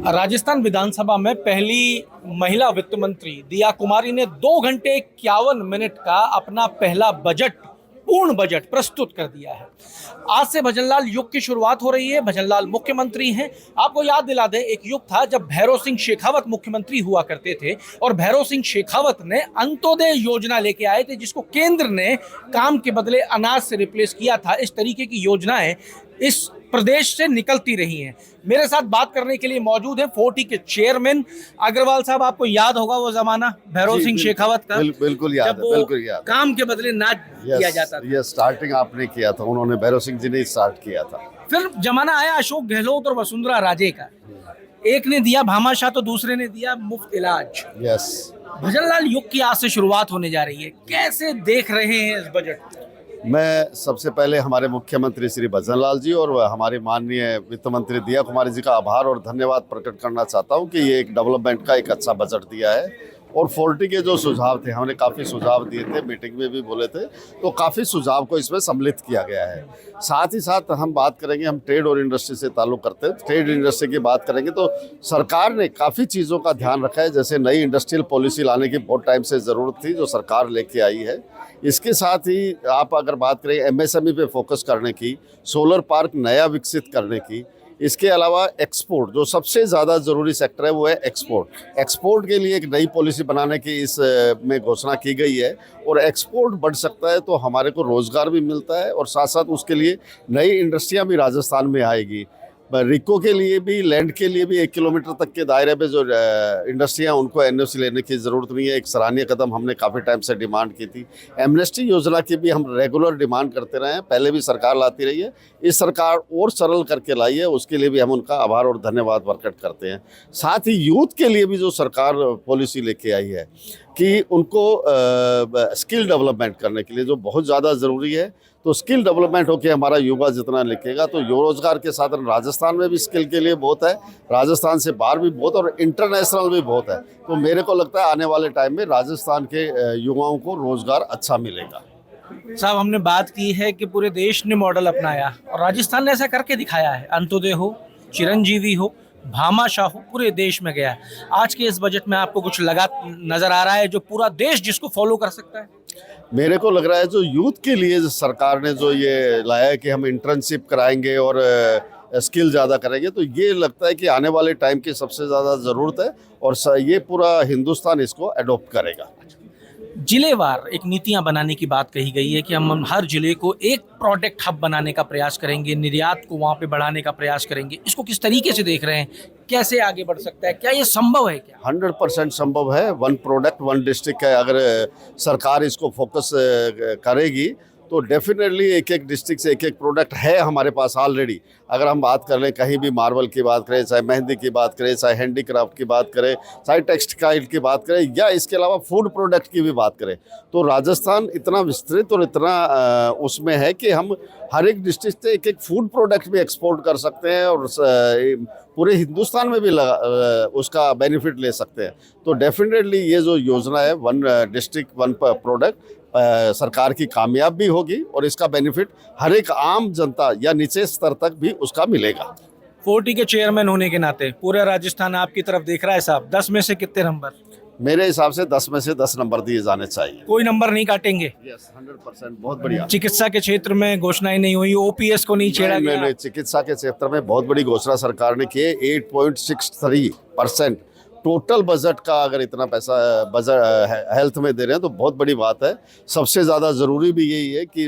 राजस्थान विधानसभा में पहली महिला वित्त मंत्री दिया कुमारी ने 2 घंटे 51 मिनट का अपना पहला पूर्ण बजट प्रस्तुत कर दिया है। आज से भजनलाल युग की शुरुआत हो रही है। भजनलाल मुख्यमंत्री हैं। आपको याद दिला दें, एक युग था जब भैरव सिंह शेखावत मुख्यमंत्री हुआ करते थे और भैरव सिंह शेखावत ने अंत्योदय योजना लेके आए थे, जिसको केंद्र ने काम के बदले अनाज से रिप्लेस किया था। इस तरीके की योजनाएं इस प्रदेश से निकलती रही हैं। मेरे साथ बात करने के लिए मौजूद हैं 40 के चेयरमैन अग्रवाल साहब। आपको याद होगा वो जमाना भैरव सिंह शेखावत का। बिल्कुल याद है, बिल्कुल याद। काम के बदले नाच दिया जाता था। ये स्टार्टिंग आपने किया था, उन्होंने भैरव सिंह जी ने स्टार्ट किया था। फिर जमाना आया अशोक गहलोत और वसुंधरा राजे का। एक ने दिया भामाशाह तो दूसरे ने दिया मुफ्त इलाज। यस, भजनलाल युग की आज से शुरुआत होने जा रही है। कैसे देख रहे हैं इस बजट को? मैं सबसे पहले हमारे मुख्यमंत्री श्री भजनलाल जी और हमारे माननीय वित्त मंत्री दिया कुमारी जी का आभार और धन्यवाद प्रकट करना चाहता हूं कि ये एक डेवलपमेंट का एक अच्छा बजट दिया है। और 40 के जो सुझाव थे, हमने काफ़ी सुझाव दिए थे, मीटिंग में भी बोले थे, तो काफ़ी सुझाव को इसमें सम्मिलित किया गया है। साथ ही साथ हम बात करेंगे, हम ट्रेड और इंडस्ट्री से ताल्लुक़ करते हैं। ट्रेड इंडस्ट्री की बात करेंगे तो सरकार ने काफ़ी चीज़ों का ध्यान रखा है। जैसे नई इंडस्ट्रियल पॉलिसी लाने की बहुत टाइम से ज़रूरत थी, जो सरकार लेके आई है। इसके साथ ही आप अगर बात करें एमएसएमई पे फोकस करने की, सोलर पार्क नया विकसित करने की, इसके अलावा एक्सपोर्ट, जो सबसे ज़्यादा ज़रूरी सेक्टर है वो है एक्सपोर्ट। एक्सपोर्ट के लिए एक नई पॉलिसी बनाने की इस में घोषणा की गई है। और एक्सपोर्ट बढ़ सकता है तो हमारे को रोज़गार भी मिलता है और साथ साथ उसके लिए नई इंडस्ट्रियाँ भी राजस्थान में आएगी। रिको के लिए भी, लैंड के लिए भी 1 किलोमीटर तक के दायरे में जो इंडस्ट्रियाँ, उनको एनओसी लेने की ज़रूरत नहीं है। एक सराहनीय कदम हमने काफ़ी टाइम से डिमांड की थी। एमनेस्टी योजना की भी हम रेगुलर डिमांड करते रहे हैं, पहले भी सरकार लाती रही है, इस सरकार और सरल करके लाई है, उसके लिए भी हम उनका आभार और धन्यवाद प्रकट करते हैं। साथ ही यूथ के लिए भी जो सरकार पॉलिसी लेके आई है कि उनको स्किल डेवलपमेंट करने के लिए, जो बहुत ज़्यादा ज़रूरी है, तो स्किल डेवलपमेंट होकर हमारा युवा जितना लिखेगा तो रोजगार के साधन राजस्थान में भी स्किल के लिए बहुत है, राजस्थान से बाहर भी बहुत और इंटरनेशनल भी बहुत है। तो मेरे को लगता है आने वाले टाइम में राजस्थान के युवाओं को रोजगार अच्छा मिलेगा। साहब, हमने बात की है कि पूरे देश ने मॉडल अपनाया और राजस्थान ने ऐसा करके दिखाया है। अंत्योदय हो, चिरंजीवी हो, भामाशाह हो, पूरे देश में गया। आज के इस बजट में आपको कुछ लगा नजर आ रहा है जो पूरा देश जिसको फॉलो कर सकता है? मेरे को लग रहा है जो यूथ के लिए जो सरकार ने जो ये लाया है कि हम इंटर्नशिप कराएंगे और स्किल ज़्यादा करेंगे, तो ये लगता है कि आने वाले टाइम की सबसे ज़्यादा ज़रूरत है और ये पूरा हिंदुस्तान इसको अडॉप्ट करेगा। जिलेवार एक नीतियां बनाने की बात कही गई है कि हम हर जिले को एक प्रोडक्ट हब बनाने का प्रयास करेंगे, निर्यात को वहां पे बढ़ाने का प्रयास करेंगे। इसको किस तरीके से देख रहे हैं? कैसे आगे बढ़ सकता है? क्या ये संभव है? क्या 100% संभव है? 1 प्रोडक्ट 1 डिस्ट्रिक्ट है। अगर सरकार इसको फोकस करेगी तो डेफिनेटली एक एक डिस्ट्रिक्ट से एक एक प्रोडक्ट है हमारे पास ऑलरेडी। अगर हम बात कर लें, कहीं भी मार्बल की बात करें, चाहे मेहंदी की बात करें, चाहे हैंडीक्राफ्ट की बात करें, चाहे टेक्सटाइल की बात करें, या इसके अलावा फूड प्रोडक्ट की भी बात करें, तो राजस्थान इतना विस्तृत और इतना उसमें है कि हम हर एक डिस्ट्रिक्ट से एक एक फूड प्रोडक्ट भी एक्सपोर्ट कर सकते हैं और पूरे हिंदुस्तान में भी उसका बेनिफिट ले सकते हैं। तो डेफिनेटली ये जो योजना है 1 डिस्ट्रिक्ट 1 प्रोडक्ट सरकार की कामयाब भी होगी और इसका बेनिफिट हर एक आम जनता या निचले स्तर तक भी उसका मिलेगा। 40 के चेयरमैन होने के नाते पूरा राजस्थान आपकी तरफ देख रहा है साहब। 10 में से कितने नंबर? मेरे हिसाब से 10 में से 10 नंबर दिए जाने चाहिए। कोई नंबर नहीं काटेंगे? यस, 100%। बहुत बढ़िया। चिकित्सा के क्षेत्र में घोषणाएं नहीं हुई, ओपीएस को नहीं छेड़ा गया? नहीं, चिकित्सा के क्षेत्र में बहुत बड़ी घोषणा सरकार ने की है। 8.63% टोटल बजट का अगर इतना पैसा बजट हेल्थ में दे रहे हैं तो बहुत बड़ी बात है। सबसे ज़्यादा ज़रूरी भी यही है कि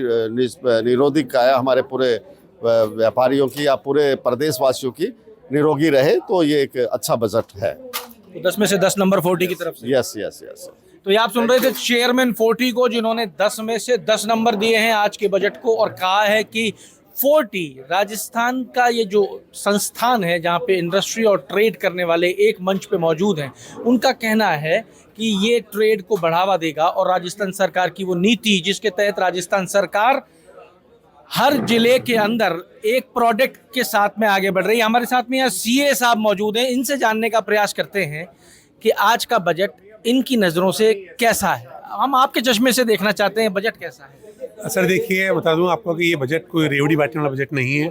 निरोगी काया हमारे पूरे व्यापारियों की या पूरे प्रदेशवासियों की निरोगी रहे, तो ये एक अच्छा बजट है। तो 10 में से 10 नंबर 40 की तरफ से? Yes yes yes. तो ये आप सुन रहे थे चेयरमैन 40 को, जिन्होंने 10 में से 10 नंबर दिए हैं आज के बजट को और कहा है कि 40 राजस्थान का ये जो संस्थान है जहाँ पे इंडस्ट्री और ट्रेड करने वाले एक मंच पे मौजूद हैं, उनका कहना है कि ये ट्रेड को बढ़ावा देगा और राजस्थान सरकार की वो नीति जिसके तहत राजस्थान सरकार हर जिले के अंदर एक प्रोडक्ट के साथ में आगे बढ़ रही है। हमारे साथ में यहाँ सीए साहब मौजूद हैं, इनसे जानने का प्रयास करते हैं कि आज का बजट इनकी नज़रों से कैसा है। हम आपके चश्मे से देखना चाहते हैं, बजट कैसा है? सर देखिए, बता दूं आपको कि ये बजट कोई रेवड़ी बांटने वाला बजट नहीं है,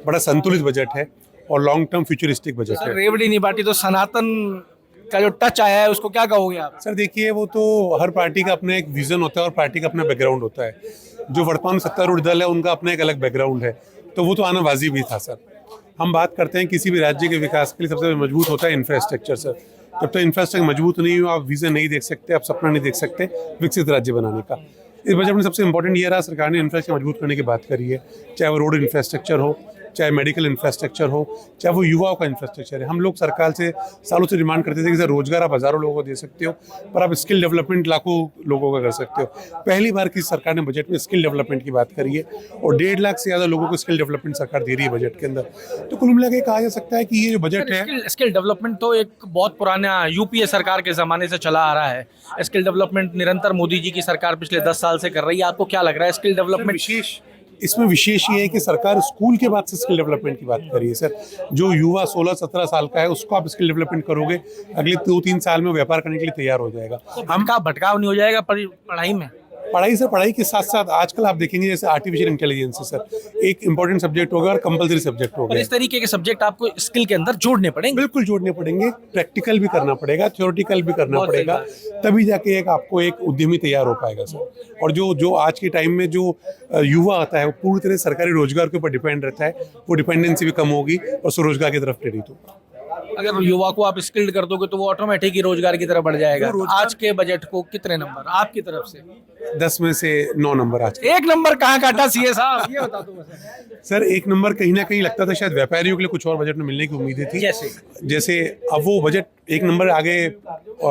बड़ा संतुलित बजट है और long term futuristic budget sir है। रेवड़ी नहीं बाटी तो सनातन का जो टच आया है उसको क्या कहोगे आप? सर देखिए, वो तो हर पार्टी का अपना एक विजन होता है और पार्टी का अपना बैकग्राउंड होता है। जो वर्तमान सत्तारूढ़ दल है उनका अपना एक अलग बैकग्राउंड है, तो वो तो आना वाजिब ही था सर। हम बात करते हैं किसी भी राज्य के विकास के लिए सबसे मजबूत होता है इंफ्रास्ट्रक्चर सर। जब तक इंफ्रास्ट्रक्चर मजबूत नहीं हो, आप विजन नहीं देख सकते, आप सपना नहीं देख सकते विकसित राज्य बनाने का। इस बजट में सबसे इंपॉर्टेंट ये रहा, सरकार ने इंफ्रास्ट्रक्चर मजबूत करने की बात करी है, चाहे वो रोड इंफ्रास्ट्रक्चर हो, चाहे मेडिकल इंफ्रास्ट्रक्चर हो, चाहे वो युवाओं का इंफ्रास्ट्रक्चर है। हम लोग सरकार से सालों से डिमांड करते थे कि सर रोजगार आप हज़ारों लोगों को दे सकते हो, पर आप स्किल डेवलपमेंट लाखों लोगों का कर सकते हो। पहली बार किसी सरकार ने बजट में स्किल डेवलपमेंट की बात करी है और 1.5 लाख से ज़्यादा लोगों को स्किल डेवलपमेंट सरकार दे रही है बजट के अंदर। तो कुल मिला के कहा जा सकता है कि ये जो बजट है, स्किल डेवलपमेंट तो एक बहुत पुराना यूपीए सरकार के ज़माने से चला आ रहा है। स्किल डेवलपमेंट निरंतर मोदी जी की सरकार पिछले 10 साल से कर रही है। आपको क्या लग रहा है स्किल डेवलपमेंट? इसमें विशेष ये है कि सरकार स्कूल के बाद से स्किल डेवलपमेंट की बात कर रही है सर। जो युवा 16-17 साल का है उसको आप स्किल डेवलपमेंट करोगे, अगले 2-3 साल में व्यापार करने के लिए तैयार हो जाएगा। हम का भटकाव नहीं हो जाएगा पढ़ाई में? पढ़ाई के साथ साथ आजकल आप देखेंगे जैसे आर्टिफिशियल इंटेलिजेंस है सर, एक इंपॉर्टेंट सब्जेक्ट होगा और कंपलसरी सब्जेक्ट हो और गया। इस तरीके के सब्जेक्ट आपको स्किल के अंदर जोड़ने पड़ेंगे। बिल्कुल जोड़ने पड़ेंगे, प्रैक्टिकल भी करना पड़ेगा, थ्योरेटिकल भी करना पड़ेगा, तभी जाके एक आपको एक उद्यमी तैयार हो पाएगा सर। और जो आज के टाइम में जो युवा आता है वो पूरी तरह सरकारी रोजगार के ऊपर डिपेंड रहता है, वो डिपेंडेंसी भी कम होगी और स्वरोजगार की तरफ प्रेरित होगा। अगर युवा को आप स्किल्ड कर दोगे तो वो ऑटोमेटिक ही रोजगार की तरफ बढ़ जाएगा। आज के बजट को कितने नंबर आपकी तरफ से? 10 में से 9 नंबर। आज 1 नंबर कहाँ काटा सीए साहब, ये बता दो सर। 1 नंबर कहीं ना कहीं लगता था शायद व्यापारियों के लिए कुछ और बजट में मिलने की उम्मीदें थी। जैसे अब वो बजट 1 नंबर आगे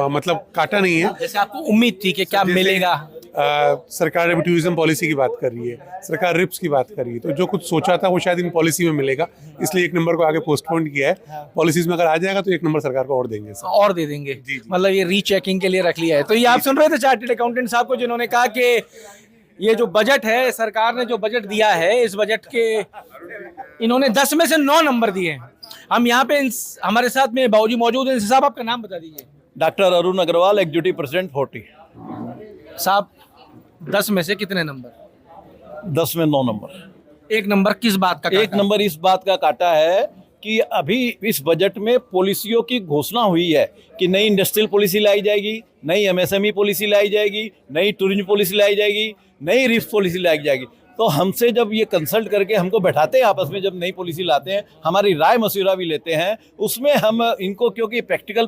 मतलब काटा नहीं है। जैसे आपको उम्मीद थी कि क्या मिलेगा। सरकार अभी टूरिज्म पॉलिसी की बात कर रही है, सरकार रिप्स की बात कर रही है, तो जो कुछ सोचा था वो शायद इन पॉलिसी में मिलेगा, इसलिए 1 नंबर को आगे पोस्टपोन किया है। पॉलिसीज में अगर आ जाएगा तो 1 नंबर सरकार को और देंगे सर। और दे देंगे, मतलब ये रीचेकिंग के लिए रख लिया है। तो ये आप सुन रहे थे चार्टर्ड अकाउंटेंट साहब को, जिन्होंने कहा कि ये जो बजट है, सरकार ने जो बजट दिया है, इस बजट के इन्होंने 10 में से 9 नंबर दिए हैं। हम यहाँ पे हमारे साथ में बाबूजी मौजूद हैं। साहब आपका नाम बता दीजिए। Doctor Arun Agarwal, executive president 40। साहब 10 में से कितने नंबर? 10 में 9 नंबर। 1 नंबर किस बात का? 1 नंबर इस बात का काटा है कि अभी इस बजट में पॉलिसियों की घोषणा हुई है कि नई इंडस्ट्रियल पॉलिसी लाई जाएगी, नई एमएसएमई पॉलिसी लाई जाएगी, नई टूरिज्म पॉलिसी लाई जाएगी, नई रिस्क पॉलिसी लाई जाएगी। तो हमसे जब ये कंसल्ट करके हमको बैठाते हैं आपस में, जब नई पॉलिसी लाते हैं, हमारी राय मशविरा भी लेते हैं, उसमें हम इनको, क्योंकि प्रैक्टिकल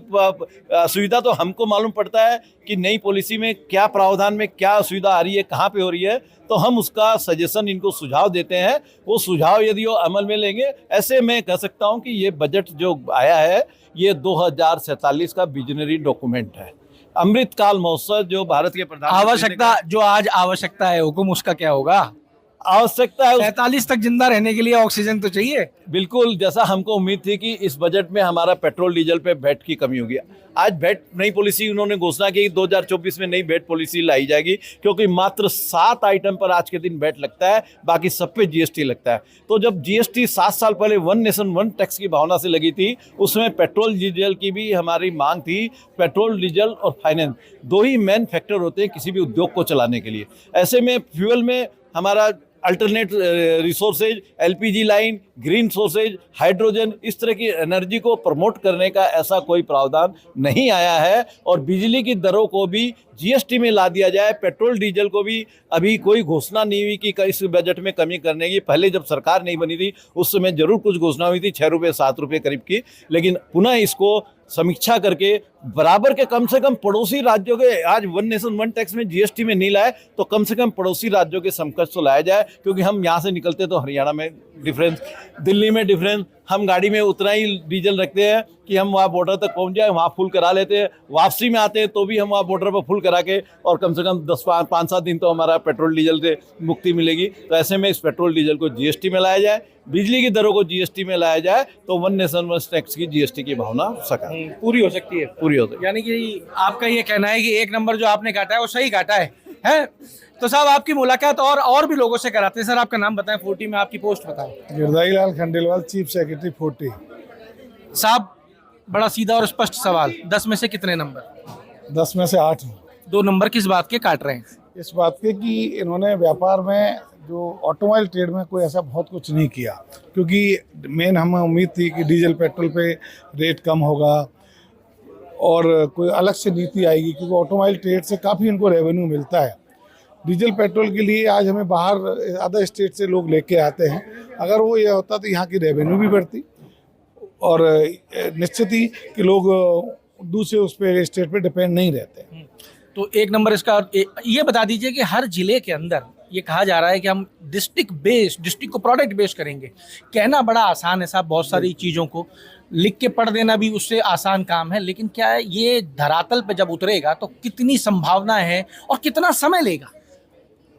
सुविधा तो हमको मालूम पड़ता है कि नई पॉलिसी में क्या प्रावधान में क्या असुविधा आ रही है, कहाँ पे हो रही है, तो हम उसका सजेशन इनको सुझाव देते हैं। वो सुझाव यदि वो अमल में लेंगे, ऐसे मैं कह सकता हूँ कि ये बजट जो आया है ये 2047 का विजनरी डॉक्यूमेंट है। अमृतकाल महोत्सव जो भारत के आवश्यकता, जो आज आवश्यकता है हुकुम, उसका क्या होगा? आवश्यकता है 47 तक जिंदा रहने के लिए ऑक्सीजन तो चाहिए। बिल्कुल, जैसा हमको उम्मीद थी कि इस बजट में हमारा पेट्रोल डीजल पे वैट की कमी होगी। आज वैट नई पॉलिसी उन्होंने घोषणा की 2024 में नई वैट पॉलिसी लाई जाएगी, क्योंकि मात्र 7 आइटम पर आज के दिन वैट लगता है, बाकी सब पे जीएसटी लगता है। तो जब जीएसटी 7 साल पहले 1 नेशन 1 टैक्स की भावना से लगी थी, उसमें पेट्रोल डीजल की भी हमारी मांग थी। पेट्रोल डीजल और फाइनेंस 2 ही मेन फैक्टर होते हैं किसी भी उद्योग को चलाने के लिए। ऐसे में फ्यूल में हमारा alternate resources, LPG line, green sources, hydrogen, इस तरह की एनर्जी को प्रमोट करने का ऐसा कोई प्रावधान नहीं आया है। और बिजली की दरों को भी जीएसटी में ला दिया जाए। पेट्रोल डीजल को भी अभी कोई घोषणा नहीं हुई कि इस बजट में कमी करने की। पहले जब सरकार नहीं बनी थी उस समय जरूर कुछ घोषणा हुई थी, 6 रुपये 7 रुपये करीब की, लेकिन पुनः इसको समीक्षा करके बराबर के कम से कम पड़ोसी राज्यों के, आज 1 नेशन 1 टैक्स में जीएसटी में नहीं लाए तो कम से कम पड़ोसी राज्यों के समकक्ष तो लाया जाए। क्योंकि हम यहाँ से निकलते तो हरियाणा में डिफरेंस, दिल्ली में डिफरेंस, हम गाड़ी में उतना ही डीजल रखते हैं कि हम वहाँ बॉर्डर तक पहुँच जाए, वहाँ फुल करा लेते हैं, वापसी में आते हैं तो भी हम वहाँ बॉर्डर पर फुल करा के, और कम से कम 5-7 दिन तो हमारा पेट्रोल डीजल से मुक्ति मिलेगी। तो ऐसे में इस पेट्रोल डीजल को जीएसटी में लाया जाए, बिजली की दरों को जीएसटी में लाया जाए, तो 1 नेशन 1 टैक्स की जीएसटी की भावना पूरी हो सकती है। पूरी हो सकती है। यानी कि आपका ये कहना है कि 1 नंबर जो आपने काटा है वो सही काटा है? तो साहब आपकी मुलाकात और भी लोगों से कराते हैं। सर आपका नाम बताएं, 40 में आपकी पोस्ट बताएं। Girdhari Lal Khandelwal, chief secretary 40। साहब बड़ा सीधा और स्पष्ट सवाल, 10 में से कितने नंबर? 10 में से 8। 2 नंबर किस बात के काट रहे हैं? इस बात के कि इन्होंने व्यापार में जो ऑटोमोबाइल ट्रेड में कोई ऐसा बहुत कुछ नहीं किया, क्योंकि मेन हमें उम्मीद थी कि डीजल पेट्रोल पे रेट कम होगा और कोई अलग से नीति आएगी, क्योंकि ऑटोमोबाइल ट्रेड से काफ़ी इनको रेवेन्यू मिलता है। डीजल पेट्रोल के लिए आज हमें बाहर अदर स्टेट से लोग लेके आते हैं, अगर वो ये होता तो यहाँ की रेवेन्यू भी बढ़ती और निश्चित ही कि लोग दूसरे उस पर स्टेट पे डिपेंड नहीं रहते। तो एक नंबर इसका ये बता दीजिए कि हर जिले के अंदर ये कहा जा रहा है कि हम डिस्ट्रिक्ट को प्रोडक्ट बेस्ड करेंगे। कहना बड़ा आसान है साहब, बहुत सारी चीज़ों को लिख के पढ़ देना भी उससे आसान काम है, लेकिन क्या है ये धरातल पे जब उतरेगा तो कितनी संभावना है और कितना समय लेगा?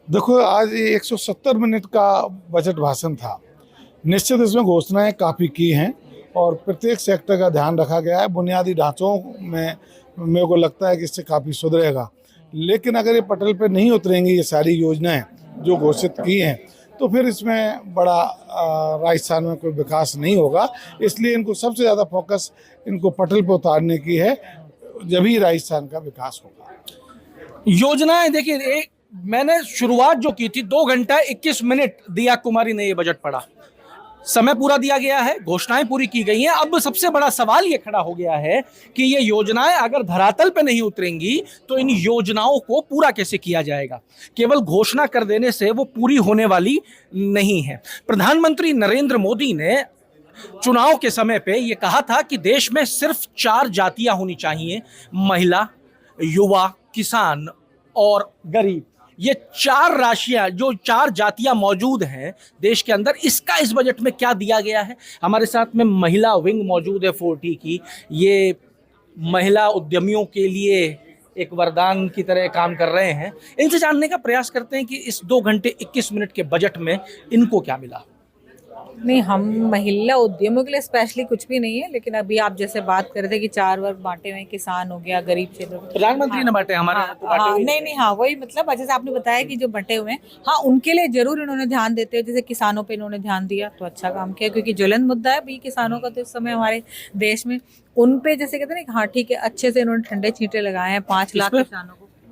देखो, आज ये 170 मिनट का बजट भाषण था। निश्चित इसमें घोषणाएं काफ़ी की हैं और प्रत्येक सेक्टर का ध्यान रखा गया है। बुनियादी ढांचों में मेरे को लगता है कि इससे काफ़ी सुधरेगा, लेकिन अगर ये पटल पे नहीं उतरेंगी ये सारी योजनाएं जो घोषित की हैं, तो फिर इसमें बड़ा राजस्थान में कोई विकास नहीं होगा। इसलिए इनको सबसे ज़्यादा फोकस इनको पटल पर उतारने की है, जब ही राजस्थान का विकास होगा। योजनाएं देखिए, मैंने शुरुआत जो की थी 2 घंटा 21 मिनट दिया कुमारी ने ये बजट पढ़ा, समय पूरा दिया गया है, घोषणाएं पूरी की गई हैं। अब सबसे बड़ा सवाल ये खड़ा हो गया है कि ये योजनाएं अगर धरातल पे नहीं उतरेंगी तो इन योजनाओं को पूरा कैसे किया जाएगा? केवल घोषणा कर देने से वो पूरी होने वाली नहीं है। प्रधानमंत्री नरेंद्र मोदी ने चुनाव के समय पे ये कहा था कि देश में सिर्फ 4 जातियां होनी चाहिए, महिला, युवा, किसान और गरीब। ये 4 राशियां, जो 4 जातियां मौजूद हैं देश के अंदर, इसका इस बजट में क्या दिया गया है? हमारे साथ में महिला विंग मौजूद है 40 की। ये महिला उद्यमियों के लिए एक वरदान की तरह काम कर रहे हैं। इनसे जानने का प्रयास करते हैं कि इस 2 घंटे 21 मिनट के बजट में इनको क्या मिला। नहीं, हम महिला उद्यमियों के लिए स्पेशली कुछ भी नहीं है, लेकिन अभी आप जैसे बात कर रहे थे कि 4 वर्ग बांटे हुए, किसान हो गया, गरीब क्षेत्र, प्रधानमंत्री ने बांटे हमारे यहाँ तो बांटे हुए। नहीं, हाँ वही, मतलब जैसे आपने बताया कि जो बंटे हुए हैं, हाँ उनके लिए जरूर इन्होंने ध्यान देते हैं। जैसे किसानों पे इन्होंने ध्यान दिया तो अच्छा काम किया, क्योंकि ज्वलंत मुद्दा है भी किसानों का तो इस समय हमारे देश में। उन पे जैसे कहते हैं ना, हाँ ठीक है, अच्छे से इन्होंने ठंडे छींटे लगाए हैं। 5 लाख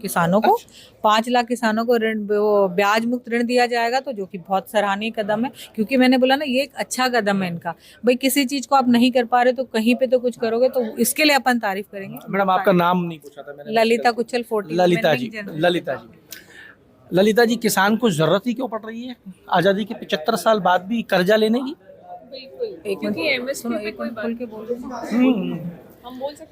किसानों को 5 लाख किसानों को ऋण, वो ब्याज मुक्त ऋण दिया जाएगा, तो जो कि बहुत सराहनीय कदम है। क्योंकि मैंने बोला ना, ये एक अच्छा कदम है इनका। भाई किसी चीज को आप नहीं कर पा रहे तो कहीं पे तो कुछ करोगे, तो इसके लिए अपन तारीफ करेंगे। मैडम आपका नाम नहीं पूछा था मैंने। ललिता कुचल 40। ललिता जी, किसान को जरूरत ही क्यों पड़ रही है आजादी के 75 साल बाद भी कर्जा लेने की?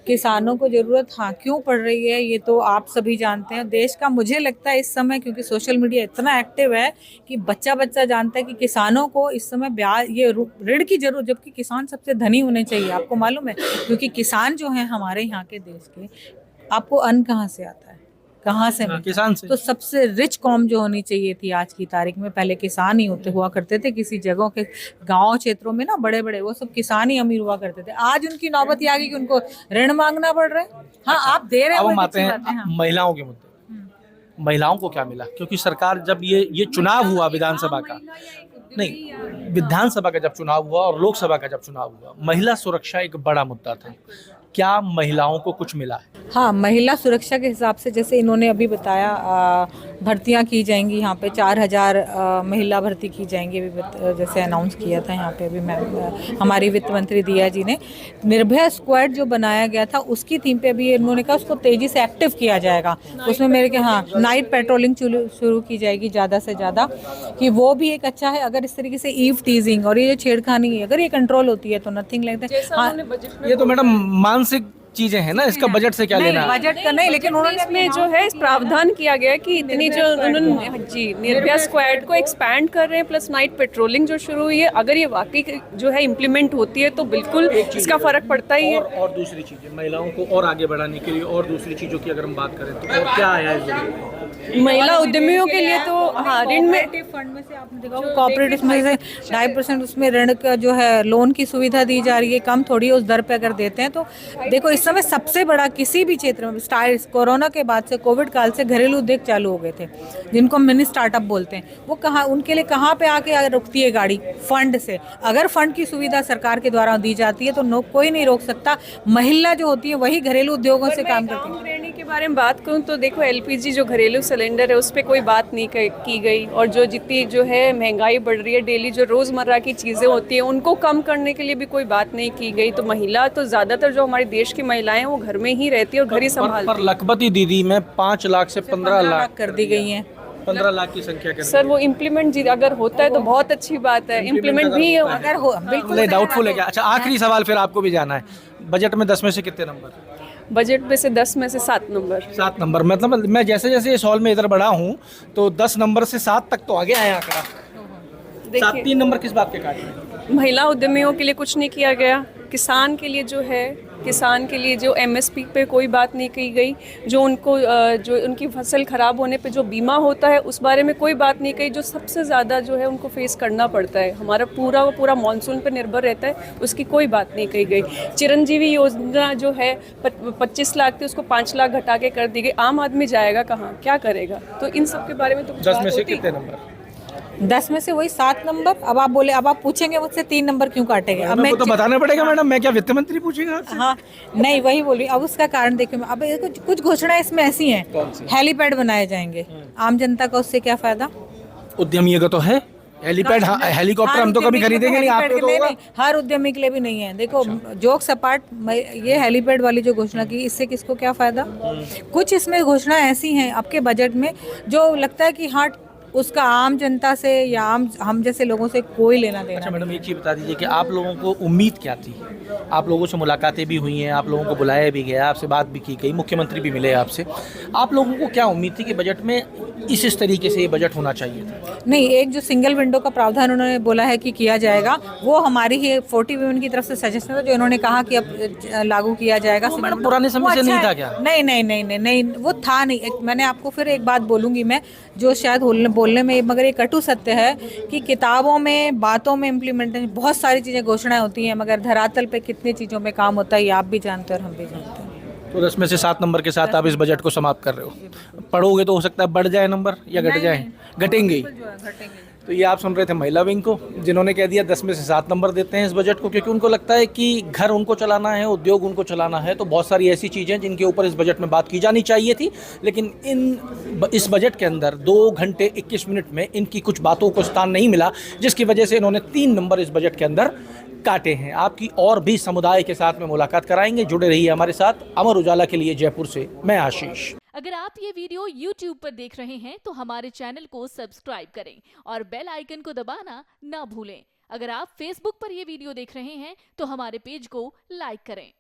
किसानों को जरूरत हाँ क्यों पड़ रही है, ये तो आप सभी जानते हैं। देश का मुझे लगता है इस समय, क्योंकि सोशल मीडिया इतना एक्टिव है कि बच्चा जानता है कि किसानों को इस समय ब्याज, ये ऋण की जरूरत, जबकि किसान सबसे धनी होने चाहिए। आपको मालूम है, क्योंकि किसान जो है हमारे यहाँ के देश के, आपको अन्न कहाँ से आता है, कहाँ से? किसान से। तो सबसे रिच कॉम जो होनी चाहिए थी आज की तारीख में, पहले किसान ही होते हुआ करते थे। किसी जगहों के गांव क्षेत्रों में ना बड़े वो सब किसान ही अमीर हुआ करते थे। आज उनकी नौबत आ गई कि उनको ऋण मांगना पड़ रहा है। हाँ आप दे रहे हैं। अब हम आते हैं महिलाओं के मुद्दे। महिलाओं को क्या मिला? क्योंकि सरकार, जब ये चुनाव हुआ विधानसभा का, नहीं विधानसभा का जब चुनाव हुआ और लोकसभा का जब चुनाव हुआ, महिला सुरक्षा एक बड़ा मुद्दा था। क्या महिलाओं को कुछ मिला है? हाँ, महिला सुरक्षा के हिसाब से जैसे इन्होंने अभी बताया, भर्तियां की जाएंगी यहाँ पे 4000 महिला भर्ती की जाएंगी, अभी जैसे अनाउंस किया था यहाँ पे अभी हमारी वित्त मंत्री दिया जी ने। निर्भया स्क्वाड जो बनाया गया था उसकी थीम पे अभी इन्होंने कहा उसको तेजी से एक्टिव किया जाएगा। उसमें मेरे नाइट पेट्रोलिंग शुरू की जाएगी ज़्यादा से ज़्यादा, कि वो भी एक अच्छा है। अगर इस तरीके से ईव टीजिंग और ये जो छेड़खानी, अगर ये कंट्रोल होती है तो नथिंग लाइक दैट। ये तो मैडम मानसिक चीजें हैं ना, इसका बजट से क्या लेना? बजट का नहीं, लेकिन उन्होंने इसमें जो है प्रावधान किया गया कि इतनी जो उन्होंने जी निर्भया स्क्वाड को एक्सपैंड कर रहे हैं, प्लस नाइट पेट्रोलिंग जो शुरू हुई है, अगर ये वाकई जो है इम्प्लीमेंट होती है तो बिल्कुल इसका फर्क पड़ता ही है। और दूसरी चीजें, महिलाओं को और आगे बढ़ाने के लिए और दूसरी चीजों की अगर हम बात करें तो और क्या आया है? महिला उद्यमियों के लिए तो हाँ, ऋण में फंड में से आपने देखा कोऑपरेटिव में से 2.5% उसमें ऋण का जो है लोन की सुविधा दी जा रही है। कम थोड़ी उस दर पे अगर देते हैं तो देखो, इस समय सबसे बड़ा किसी भी क्षेत्र में कोरोना के बाद से, कोविड काल से घरेलू उद्योग चालू हो गए थे, जिनको मिनी स्टार्टअप बोलते हैं। वो कहाँ, उनके लिए कहाँ पे आके रुकती है गाड़ी? फंड से। अगर फंड की सुविधा सरकार के द्वारा दी जाती है तो कोई नहीं रोक सकता। महिला जो होती है वही घरेलू उद्योगों से काम करती है। रहने के बारे में बात करूं तो देखो एलपीजी जो घरेलू सिलेंडर है उस पर कोई बात नहीं की गई, और जो जितनी जो है महंगाई बढ़ रही है, डेली जो रोज़मर्रा की चीज़ें होती हैं उनको कम करने के लिए भी कोई बात नहीं की गई। तो महिला तो ज़्यादातर जो हमारे देश की महिलाएं हैं वो घर में ही रहती है और घर ही संभालती पर लखपति दीदी में 5 लाख से 15 लाख कर दी गई हैं। 15 लाख की संख्या कर सर वो इम्प्लीमेंट अगर होता है तो बहुत अच्छी बात है, इम्प्लीमेंट भी अगर हो बिल्कुल डाउटफुल है क्या? अच्छा, आखिरी सवाल फिर आपको भी जाना है, बजट में 10 में से कितने नंबर? बजट में से 10 में से 7 नंबर। 7 नंबर, मतलब मैं जैसे जैसे इस हॉल में इधर बढ़ा हूँ तो 10 नंबर से 7 तक तो आ गया है आंकड़ा। 3 नंबर किस बात के काटे हैं? महिला उद्यमियों के लिए कुछ नहीं किया गया, किसान के लिए जो है, किसान के लिए जो एमएसपी पे कोई बात नहीं की गई, जो उनको जो उनकी फसल ख़राब होने पे जो बीमा होता है उस बारे में कोई बात नहीं कही, जो सबसे ज़्यादा जो है उनको फेस करना पड़ता है, हमारा पूरा मानसून पर निर्भर रहता है, उसकी कोई बात नहीं कही गई। चिरंजीवी योजना जो है 25 लाख थी उसको 5 लाख घटा के कर दी गई, आम आदमी जाएगा कहाँ, क्या करेगा? तो इन सब के बारे में तो 10 में से कितने नंबर? 10 में से वही 7 नंबर। अब आप बोले, अब आप पूछेंगे मुझसे 3 नंबर क्यों काटे गए? अब मैं तो बताना पड़ेगा मैडम, मैं क्या वित्त मंत्री पूछेगा आपसे? हाँ नहीं वही बोली। अब उसका कारण देखिए, अब कुछ घोषणाएं इसमें ऐसी हैं, हेलीपैड बनाए जाएंगे, आम जनता का उससे क्या फायदा? उद्यमी का तो है हेलीपैड, हेलीकॉप्टर हम तो कभी खरीदेंगे नहीं, आप तो नहीं, हर उद्यमी के लिए भी नहीं है। देखो जोक्स अपार्ट, ये हेलीपैड वाली जो घोषणा की, इससे किसको क्या फायदा? कुछ इसमें घोषणा ऐसी हैं आपके बजट में जो लगता है कि हाँ उसका आम जनता से या आम हम जैसे लोगों से कोई लेना देना। अच्छा मैडम, एक चीज़ बता दीजिए कि आप लोगों को उम्मीद क्या थी? आप लोगों से मुलाकातें भी हुई हैं, आप लोगों को बुलाया भी गया, आपसे बात भी की गई, मुख्यमंत्री भी मिले आपसे, आप लोगों को क्या उम्मीद थी कि बजट में इस तरीके से ये बजट होना चाहिए था? नहीं, एक जो सिंगल विंडो का प्रावधान उन्होंने बोला है कि किया जाएगा, वो हमारी ही 40 वुमेन की तरफ से सजेशन था, जो इन्होंने कहा कि अब लागू किया जाएगा। मैडम पुराने समय से नहीं था क्या? नहीं, वो था नहीं। मैंने आपको फिर एक बात बोलूंगी मैं, जो शायद बोलने में मगर एक कटु सत्य है कि किताबों में, बातों में इम्प्लीमेंटेशन, बहुत सारी चीज़ें घोषणाएं होती हैं, मगर धरातल पे कितनी चीज़ों में काम होता है ये आप भी जानते हैं और हम भी जानते हैं। तो 10 में से 7 नंबर के साथ आप इस बजट को समाप्त कर रहे हो। पढ़ोगे तो हो सकता है बढ़ जाए नंबर या घट जाए, घटेंगे ही। तो ये आप सुन रहे थे महिला विंग को, जिन्होंने कह दिया 10 में से 7 नंबर देते हैं इस बजट को, क्योंकि उनको लगता है कि घर उनको चलाना है, उद्योग उनको चलाना है, तो बहुत सारी ऐसी चीज़ें जिनके ऊपर इस बजट में बात की जानी चाहिए थी, लेकिन इस बजट के अंदर 2 घंटे 21 मिनट में इनकी कुछ बातों को स्थान नहीं मिला, जिसकी वजह से इन्होंने 3 नंबर इस बजट के अंदर काटे हैं। आपकी और भी समुदाय के साथ में मुलाकात कराएंगे, जुड़े रहिए हमारे साथ। अमर उजाला के लिए जयपुर से मैं आशीष। अगर आप ये वीडियो YouTube पर देख रहे हैं तो हमारे चैनल को सब्सक्राइब करें और बेल आइकन को दबाना ना भूलें। अगर आप Facebook पर ये वीडियो देख रहे हैं तो हमारे पेज को लाइक करें।